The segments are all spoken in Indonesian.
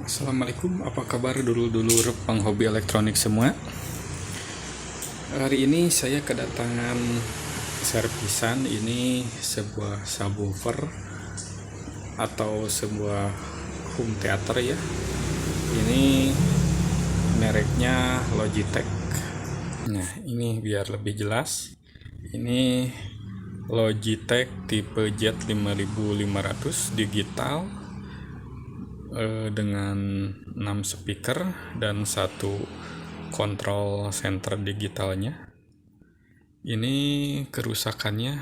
Assalamualaikum, apa kabar dulur-dulur penghobi elektronik semua? Hari ini saya kedatangan servisan. Ini sebuah subwoofer atau sebuah home theater ya. Ini mereknya Logitech. Nah, ini biar lebih jelas. Ini Logitech tipe Z5500 digital dengan 6 speaker dan 1 control center digitalnya. Ini kerusakannya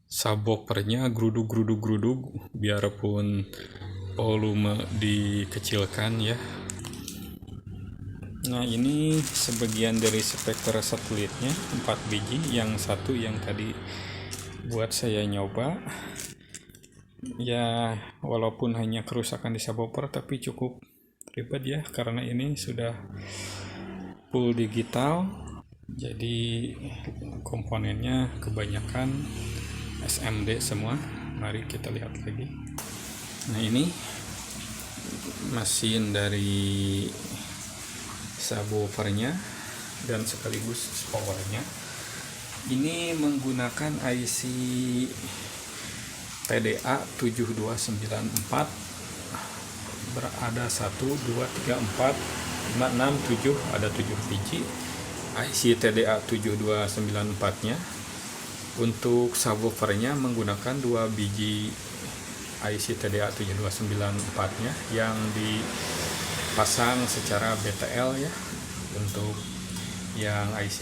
subwoofernya geruduk biarpun volume dikecilkan ya. Nah, ini sebagian dari speaker satelitnya 4 biji, yang satu yang tadi buat saya nyoba. Ya, walaupun hanya kerusakan di subwoofer tapi cukup ribet ya, karena ini sudah full digital. Jadi komponennya kebanyakan SMD semua. Mari kita lihat lagi. Nah, ini mesin dari subwoofernya dan sekaligus powernya. Ini menggunakan IC TDA 7294. Ada 1, 2, 3, 4, 5, 6, 7, ada 7 biji IC TDA 7294 nya. Untuk subwoofernya menggunakan 2 biji IC TDA 7294 nya yang dipasang secara BTL ya. Untuk yang IC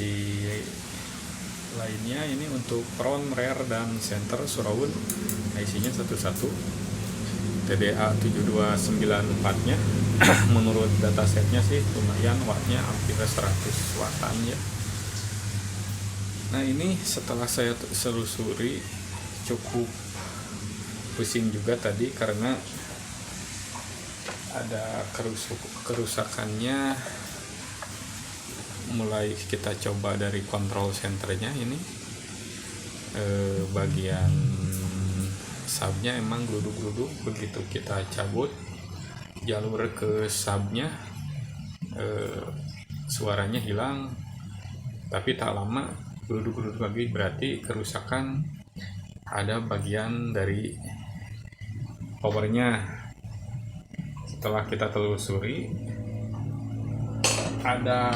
lainnya ini untuk front, rear, dan center surround IC-nya satu-satu. TDA 7294 nya menurut datasetnya sih lumayan, wattnya hampir 100 wattan ya. Nah, ini setelah saya selusuri cukup pusing juga tadi karena ada kerusakannya. Mulai kita coba dari control centernya, ini bagian subnya emang geruduk-geruduk. Begitu kita cabut jalur ke subnya, suaranya hilang, tapi tak lama geruduk-geruduk lagi. Berarti kerusakan ada bagian dari powernya. Setelah kita telusuri, ada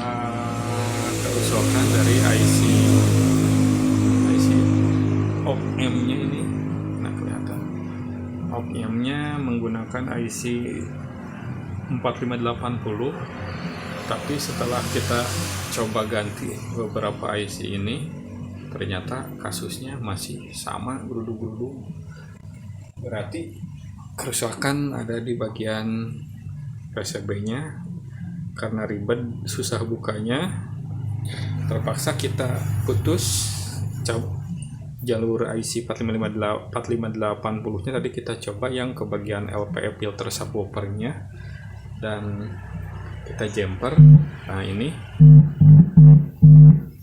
kerusakan dari IC op-amp-nya ini. Nah, kelihatan op-amp-nya menggunakan IC 4580, tapi setelah kita coba ganti beberapa IC ini, ternyata kasusnya masih sama, geruduk-geruduk. Berarti kerusakan ada di bagian PCB-nya. Karena ribet, susah bukanya, terpaksa kita putus jalur IC 4580-nya. Tadi kita coba yang ke bagian LPF filter subwoofernya dan kita jumper. Nah, ini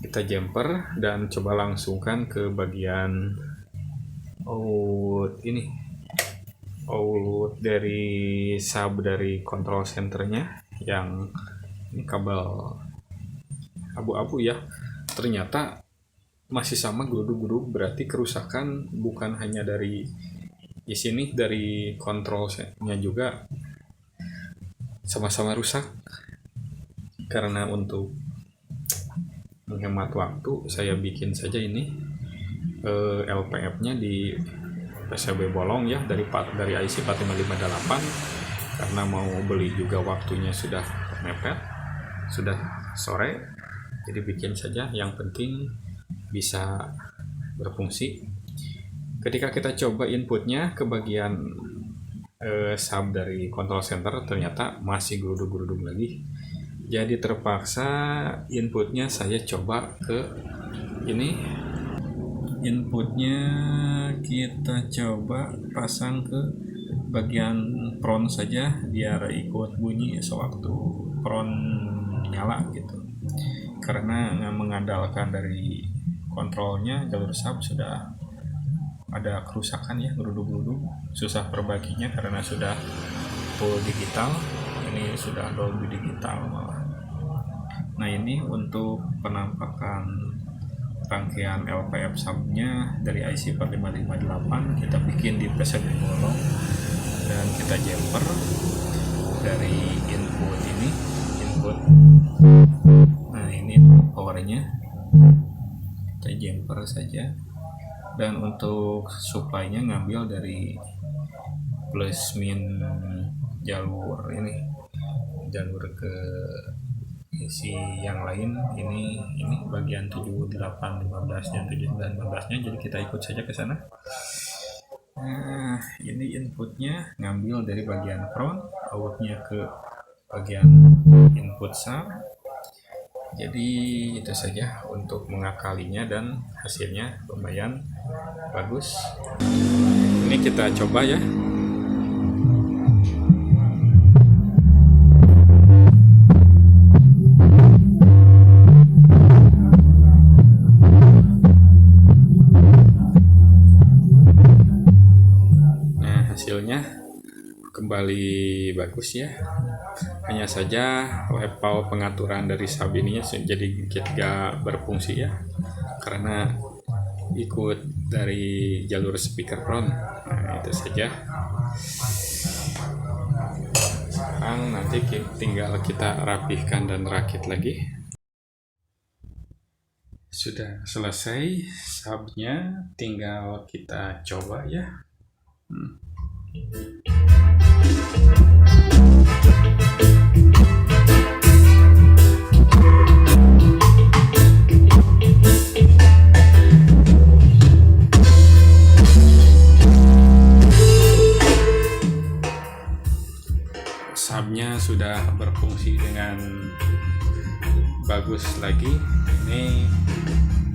kita jumper dan coba langsungkan ke bagian out dari sub dari control centernya, yang ini kabel abu-abu ya. Ternyata masih sama geruduk-geruduk. Berarti kerusakan bukan hanya dari di sini, dari kontrolnya juga sama-sama rusak. Karena untuk menghemat waktu, saya bikin saja ini LPF-nya di PCB bolong ya, dari IC 4558. Karena mau beli juga waktunya sudah mepet, sudah sore, jadi bikin saja, yang penting bisa berfungsi. Ketika kita coba inputnya ke bagian sub dari control center, ternyata masih geruduk-geruduk lagi. Jadi terpaksa inputnya saya coba ke ini. Inputnya kita coba pasang ke bagian front saja biar ikut bunyi sewaktu front nyala gitu. Karena mengandalkan dari kontrolnya, jalur sub sudah ada kerusakan ya, geruduk-geruduk, susah perbaginya karena sudah full digital. ini sudah Dolby Digital malah. Nah ini untuk penampakan rangkaian LPF subnya dari IC 4558 kita bikin di PCB bolong dan kita jumper dari input. Nah ini powernya kita jumper saja, dan untuk supply-nya ngambil dari plus min jalur ke isi yang lain. Ini bagian 78, 15 dan 79, 15 nya, jadi kita ikut saja ke sana. Nah ini inputnya ngambil dari bagian front, outnya ke bagian input sub. Jadi itu saja untuk mengakalinya, dan hasilnya lumayan bagus. Ini kita coba ya. Nah hasilnya kembali bagus ya. Hanya saja level pengaturan dari sub ininya jadi gak berfungsi ya, karena ikut dari jalur speaker front. Nah itu saja. Sekarang nanti tinggal kita rapihkan dan rakit lagi. Sudah selesai subnya, tinggal kita coba ya. Subnya sudah berfungsi dengan bagus lagi. Ini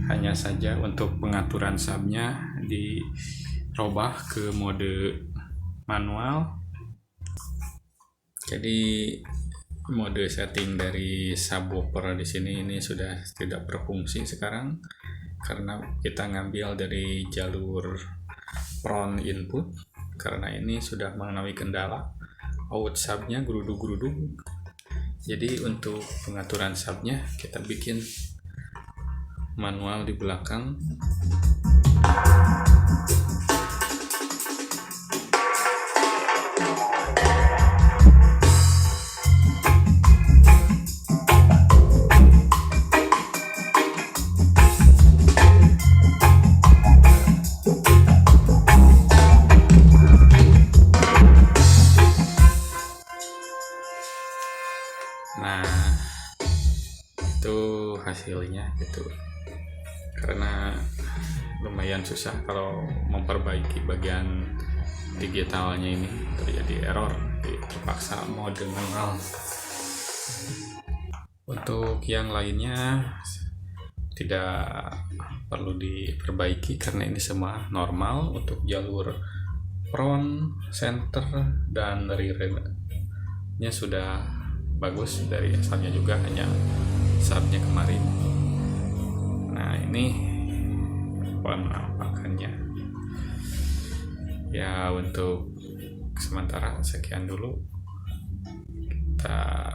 hanya saja untuk pengaturan subnya dirubah ke mode manual. Jadi mode setting dari subwoofer di sini ini sudah tidak berfungsi sekarang, karena kita ngambil dari jalur front input. Karena ini sudah mengalami kendala, out subnya geruduk-geruduk. Jadi untuk pengaturan subnya kita bikin manual di belakang. Nah itu hasilnya gitu, karena lumayan susah kalau memperbaiki bagian digitalnya ini, terjadi error, terpaksa mode manual. Untuk yang lainnya tidak perlu diperbaiki karena ini semua normal. Untuk jalur front, center, dan rear-nya sudah bagus dari asalnya juga, hanya subnya kemarin. Nah ini penampakannya ya. Untuk sementara sekian dulu, kita